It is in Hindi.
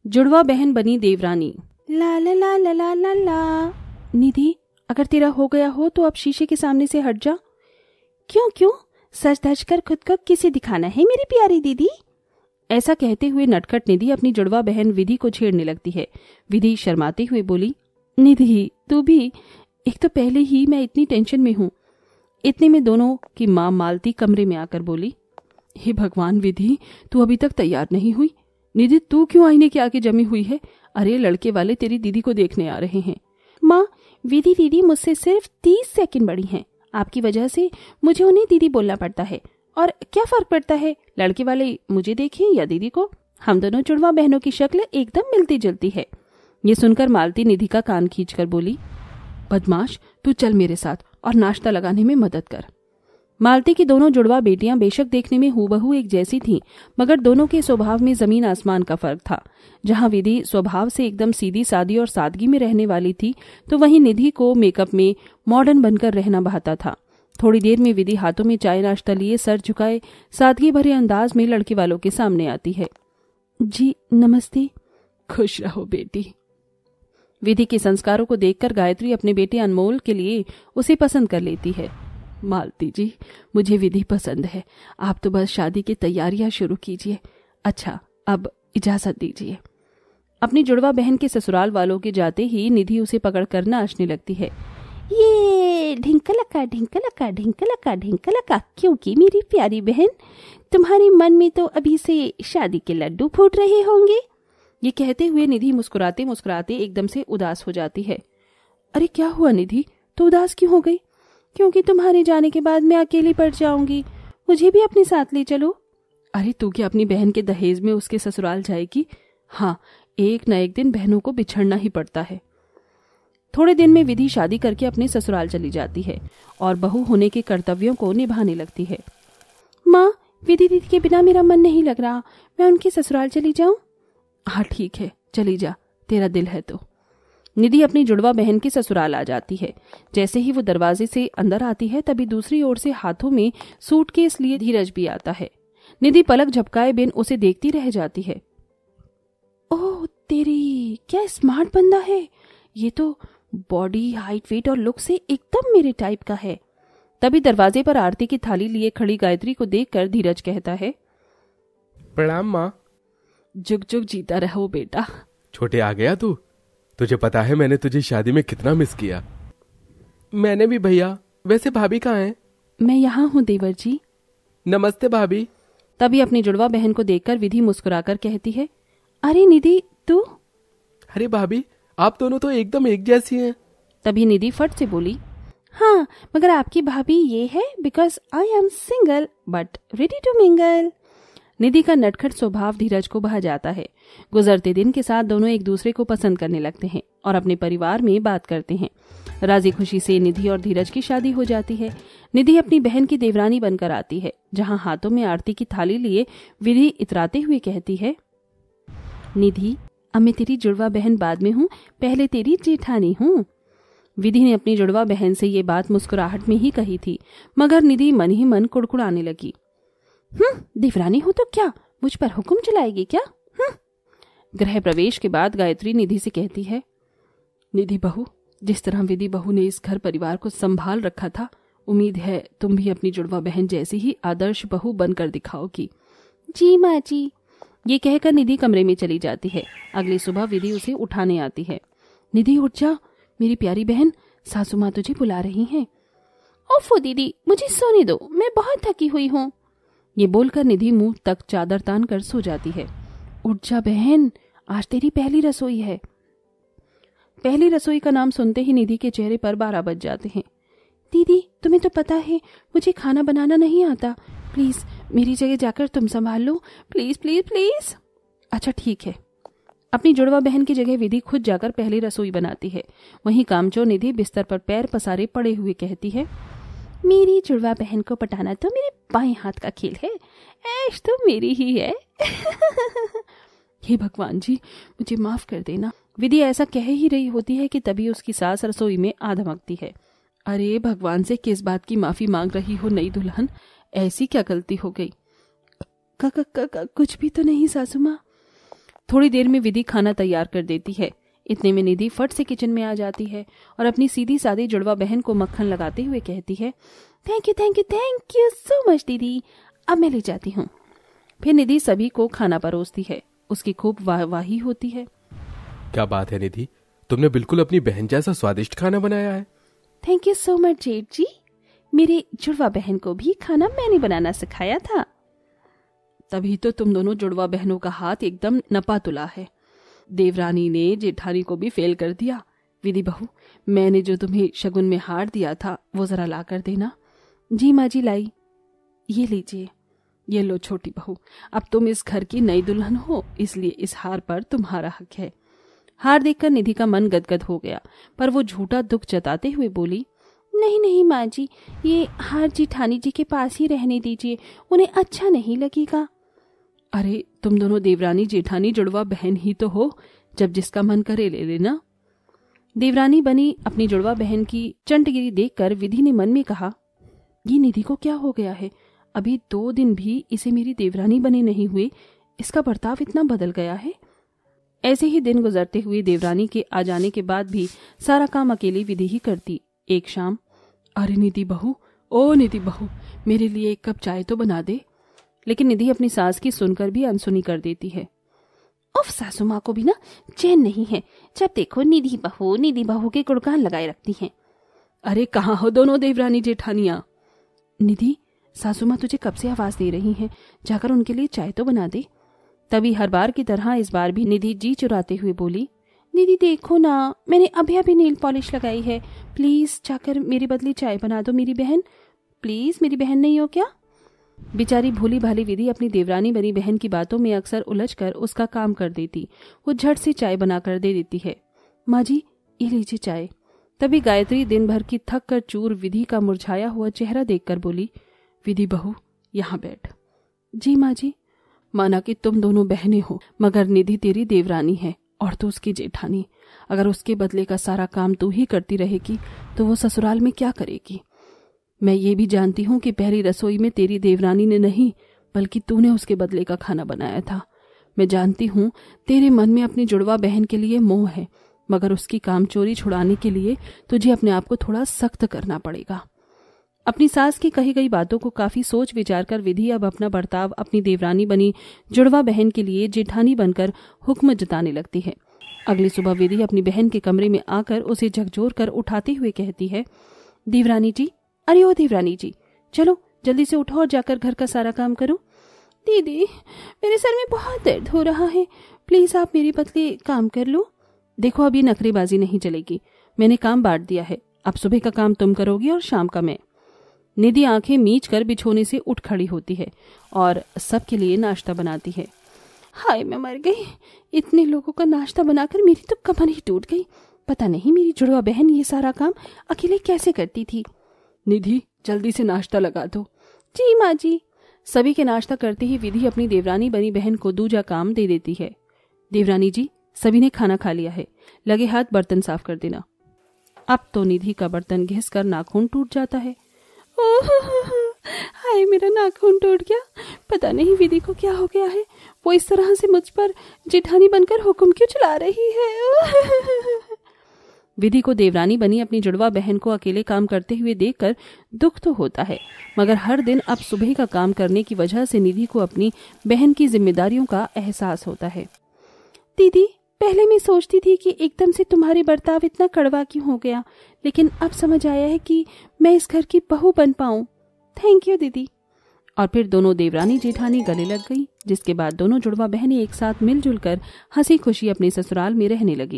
जुड़वा बहन बनी देवरानी। ला ला ला ला ला ला ला। निधि, अगर तेरा हो गया हो तो अब शीशे के सामने से हट जा। क्यों क्यों, सच धज कर खुद को किसे दिखाना है मेरी प्यारी दीदी? ऐसा कहते हुए नटखट निधि अपनी जुड़वा बहन विधि को छेड़ने लगती है। विधि शर्माते हुए बोली, निधि तू भी, एक तो पहले ही मैं इतनी टेंशन में हूँ। इतने में दोनों की माँ मालती कमरे में आकर बोली, हे भगवान विधि, तू अभी तक तैयार नहीं हुई? निधि तू क्यों आईने के आगे जमी हुई है? अरे लड़के वाले तेरी दीदी को देखने आ रहे हैं। माँ, विधि दीदी मुझसे सिर्फ 30 सेकंड बड़ी हैं। आपकी वजह से मुझे उन्हें दीदी बोलना पड़ता है। और क्या फर्क पड़ता है, लड़के वाले मुझे देखें या दीदी को? हम दोनों जुड़वा बहनों की शक्ल एकदम मिलती जुलती है। ये सुनकर मालती निधि का कान खींचकर बोली, बदमाश, तू चल मेरे साथ और नाश्ता लगाने में मदद कर। मालती की दोनों जुड़वा बेटियां बेशक देखने में हूबहू एक जैसी थीं, मगर दोनों के स्वभाव में जमीन आसमान का फर्क था। जहां विधि स्वभाव से एकदम सीधी सादी और सादगी में रहने वाली थी, तो वहीं निधि को मेकअप में मॉडर्न बनकर रहना भाता था। थोड़ी देर में विधि हाथों में चाय नाश्ता लिए सर झुकाए सादगी भरे अंदाज में लड़के वालों के सामने आती है। जी नमस्ते। खुश रहो बेटी। विधि के संस्कारों को देखकर गायत्री अपने बेटे अनमोल के लिए उसे पसंद कर लेती है। मालती जी, मुझे विधि पसंद है। आप तो बस शादी की तैयारियां शुरू कीजिए। अच्छा, अब इजाजत दीजिए। अपनी जुड़वा बहन के ससुराल वालों के जाते ही निधि उसे पकड़कर नाचने लगती है। ये ढिंकलका ढिंकलका ढिंकलका ढिंकलका, क्योंकि मेरी प्यारी बहन, तुम्हारे मन में तो अभी से शादी के लड्डू फूट रहे होंगे। ये कहते हुए निधि मुस्कुराते मुस्कुराते एकदम से उदास हो जाती है। अरे क्या हुआ निधि, तो उदास क्यों हो गई? क्योंकि तुम्हारे जाने के बाद मैं अकेली पड़ जाऊंगी, मुझे भी अपने साथ ले चलो। अरे तू क्या अपनी बहन के दहेज में उसके ससुराल जाएगी? हाँ, एक न एक दिन बहनों को बिछड़ना ही पड़ता है। थोड़े दिन में विधि शादी करके अपने ससुराल चली जाती है और बहू होने के कर्तव्यों को निभाने लगती है। माँ, विधि दीदी के बिना मेरा मन नहीं लग रहा, मैं उनके ससुराल चली जाऊं? हाँ ठीक है, चली जा, तेरा दिल है तो। निधि अपनी जुड़वा बहन के ससुराल आ जाती है। जैसे ही वो दरवाजे से अंदर आती है, तभी दूसरी ओर से हाथों में सूटकेस लिए धीरज भी आता है। निधि पलक झपकाए बिन उसे देखती रह जाती है। ओह तेरी, क्या स्मार्ट बंदा है ये तो। बॉडी, हाइट, वेट और लुक से एकदम मेरे टाइप का है। तभी दरवाजे पर आरती की थाली लिए खड़ी गायत्री को देखकर धीरज कहता है, प्रणाम माँ। जुग जुग जीता रहो बेटा। छोटे आ गया तू? तुझे पता है मैंने तुझे शादी में कितना मिस किया। मैंने भी भैया। वैसे भाभी कहाँ हैं? मैं यहाँ हूँ देवर जी। नमस्ते भाभी। तभी अपनी जुड़वा बहन को देखकर विधि मुस्कुराकर कहती है, अरे निधि तू? अरे भाभी, आप दोनों तो एकदम एक जैसी हैं। तभी निधि फट से बोली, हाँ मगर आपकी भाभी ये है because I am single but ready to mingle. Nidhi का नटखट स्वभाव धीरज को भा जाता है। गुजरते दिन के साथ दोनों एक दूसरे को पसंद करने लगते हैं और अपने परिवार में बात करते हैं। राजी खुशी से निधि और धीरज की शादी हो जाती है। निधि अपनी बहन की देवरानी बनकर आती है, जहाँ हाथों में आरती की थाली लिए विधि इतराते हुए कहती है, निधि अब मैं तेरी जुड़वा बहन बाद में हूँ, पहले तेरी जेठानी हूँ। विधि ने अपनी जुड़वा बहन से ये बात मुस्कुराहट में ही कही थी, मगर निधि मन ही मन कुड़कुड़ाने लगी। देवरानी हो तो क्या, मुझ पर हुक्म चलाएगी क्या? गृह प्रवेश के बाद गायत्री निधि से कहती है, निधि बहू, जिस तरह विधि बहू ने इस घर परिवार को संभाल रखा था, उम्मीद है तुम भी अपनी जुड़वा बहन जैसी ही आदर्श बहू बनकर दिखाओगी। जी माँ जी। ये कहकर निधि कमरे में चली जाती है। अगली सुबह विधि उसे उठाने आती है। निधि उठ जा मेरी प्यारी बहन, सासू माँ तुझे बुला रही हैं। ओफो दीदी, मुझे सोने दो, मैं बहुत थकी हुई हूँ। ये बोलकर निधि मुंह तक चादर तान कर सो जाती है। उठ जा बहन, आज तेरी पहली रसोई है। पहली रसोई का नाम सुनते ही निधि के चेहरे पर 12 बज जाते हैं। दीदी तुम्हें तो पता है मुझे खाना बनाना नहीं आता, प्लीज मेरी जगह जाकर तुम संभाल लो, प्लीज प्लीज प्लीज। अच्छा ठीक है। अपनी जुड़वा बहन की जगह विधि खुद जाकर पहली रसोई बनाती है। वहीं कामचोर निधि बिस्तर पर पैर पसारे पड़े हुए कहती है, मेरी जुड़वा बहन को पटाना तो मेरे बाएं हाथ का खेल है, ऐश तो मेरी ही है। हे भगवान जी, मुझे माफ कर देना। विधि ऐसा कह ही रही होती है कि तभी उसकी सास रसोई में आ धमकती है। अरे भगवान से किस बात की माफी मांग रही हो नई दुल्हन, ऐसी क्या गलती हो गई? कुछ भी तो नहीं सासू माँ। थोड़ी देर में विधि खाना तैयार कर देती है। इतने में निधि फट से किचन में आ जाती है और अपनी सीधी सादी जुड़वा बहन को मक्खन लगाते हुए कहती है, thank you thank you thank you so much दीदी, अब मैं ले जाती हूँ। फिर निधि सभी को खाना परोसती है। उसकी खूब वाहवाही होती है। क्या बात है निधि, तुमने बिल्कुल अपनी बहन जैसा स्वादिष्ट खाना बनाया है। थैंक यू सो मच जेठ जी, मेरे जुड़वा बहन को भी खाना मैंने बनाना सिखाया था। तभी तो तुम दोनों जुड़वा बहनों का हाथ एकदम नपा तुला है। देवरानी ने जेठानी को भी फेल कर दिया। विधि बहू, मैंने जो तुम्हें शगुन में हार दिया था वो जरा ला कर देना। जी माँ जी लाई। ये लीजिए। ये लो छोटी बहू, अब तुम इस घर की नई दुल्हन हो, इसलिए इस हार पर तुम्हारा हक है। हार देखकर निधि का मन गदगद हो गया, पर वो झूठा दुख जताते हुए बोली, नहीं नहीं माँ जी, ये हार जेठानी जी के पास ही रहने दीजिए, उन्हें अच्छा नहीं लगेगा। अरे तुम दोनों देवरानी जेठानी जुड़वा बहन ही तो हो, जब जिसका मन करे ले लेना। देवरानी बनी अपनी जुड़वा बहन की चंटगिरी देखकर विधि ने मन में कहा, ये निधि को क्या हो गया है, अभी 2 दिन भी इसे मेरी देवरानी बने नहीं हुए, इसका बर्ताव इतना बदल गया है। ऐसे ही दिन गुजरते हुए देवरानी के आ जाने के बाद भी सारा काम अकेली विधि ही करती। एक शाम, अरे निधि बहू, ओ निधि बहू, मेरे लिए 1 कप चाय तो बना दे। लेकिन निधि अपनी सास की सुनकर भी अनसुनी कर देती है। उफ, सासू माँ को भी ना चैन नहीं है, जब देखो निधि बहू के गुणगान लगाए रखती हैं। अरे कहाँ हो दोनों देवरानी जेठानियां। निधि, सासू माँ तुझे कब से आवाज दे रही हैं, जाकर उनके लिए चाय तो बना दे। तभी हर बार की तरह इस बार भी निधि जी चुराते हुए बोली, दीदी देखो ना, मैंने अभी नेल पॉलिश लगाई है, प्लीज जाकर मेरे बदले चाय बना दो मेरी बहन, प्लीज, मेरी बहन नहीं हो क्या। बेचारी भोली भाली विधि अपनी देवरानी बनी बहन की बातों में अक्सर उलझकर उसका काम कर देती। वो झट से चाय बनाकर दे देती है। माँ जी, ये लीजिए चाय। तभी गायत्री दिन भर की थक कर चूर विधि का मुरझाया हुआ चेहरा देखकर बोली, विधि बहू यहाँ बैठ। जी माँ जी। माना कि तुम दोनों बहनें हो, मगर निधि तेरी देवरानी है और तू उसकी जेठानी। अगर उसके बदले का सारा काम तू ही करती रहेगी तो वो ससुराल में क्या करेगी। मैं ये भी जानती हूँ कि पहली रसोई में तेरी देवरानी ने नहीं, बल्कि तूने उसके बदले का खाना बनाया था। मैं जानती हूँ तेरे मन में अपनी जुड़वा बहन के लिए मोह है, मगर उसकी कामचोरी छुड़ाने के लिए तुझे अपने आप को थोड़ा सख्त करना पड़ेगा। अपनी सास की कही गई बातों को काफी सोच विचार कर विधि अब अपना बर्ताव अपनी देवरानी बनी जुड़वा बहन के लिए जेठानी बनकर हुक्म जताने लगती है। अगली सुबह विधि अपनी बहन के कमरे में आकर उसे झकझोर कर उठाते हुए कहती है, देवरानी जी, अरे ओ देवरानी जी, चलो जल्दी से उठो और जाकर घर का सारा काम करो। दीदी, मेरे सर में बहुत दर्द हो रहा है, प्लीज आप मेरे बदले काम कर लो। देखो, अब ये नखरेबाजी नहीं चलेगी, मैंने काम बांट दिया है, अब सुबह का काम तुम करोगी और शाम का मैं। निधि आंखें मीच कर बिछोने से उठ खड़ी होती है और सबके लिए नाश्ता बनाती है। हाय मैं मर गई, इतने लोगों का नाश्ता बनाकर मेरी तो कमर ही टूट गई। पता नहीं मेरी जुड़वा बहन ये सारा काम अकेले कैसे करती थी। निधि, जल्दी से नाश्ता लगा दो। जी माँ जी। सभी के नाश्ता करते ही विधि अपनी देवरानी बनी बहन को दूजा काम दे देती है। देवरानी जी, सभी ने खाना खा लिया है, लगे हाथ बर्तन साफ कर देना। अब तो निधि का बर्तन घिस कर नाखून टूट जाता है। हाय मेरा नाखून टूट गया, पता नहीं विधि को क्या हो गया है, वो इस तरह से मुझ पर जेठानी बनकर हुक्म क्यों चला रही है। विधि को देवरानी बनी अपनी जुड़वा बहन को अकेले काम करते हुए देखकर दुख तो होता है, मगर हर दिन अब सुबह का काम करने की वजह से निधि को अपनी बहन की जिम्मेदारियों का एहसास होता है। दीदी, पहले मैं सोचती थी कि एकदम से तुम्हारे बर्ताव इतना कड़वा क्यों हो गया, लेकिन अब समझ आया है कि मैं इस घर की बहू बन पाऊं। थैंक यू दीदी। और फिर दोनों देवरानी जेठानी गले लग गई, जिसके बाद दोनों जुड़वा बहनें एक साथ मिलजुल कर हंसी खुशी अपने ससुराल में रहने लगी।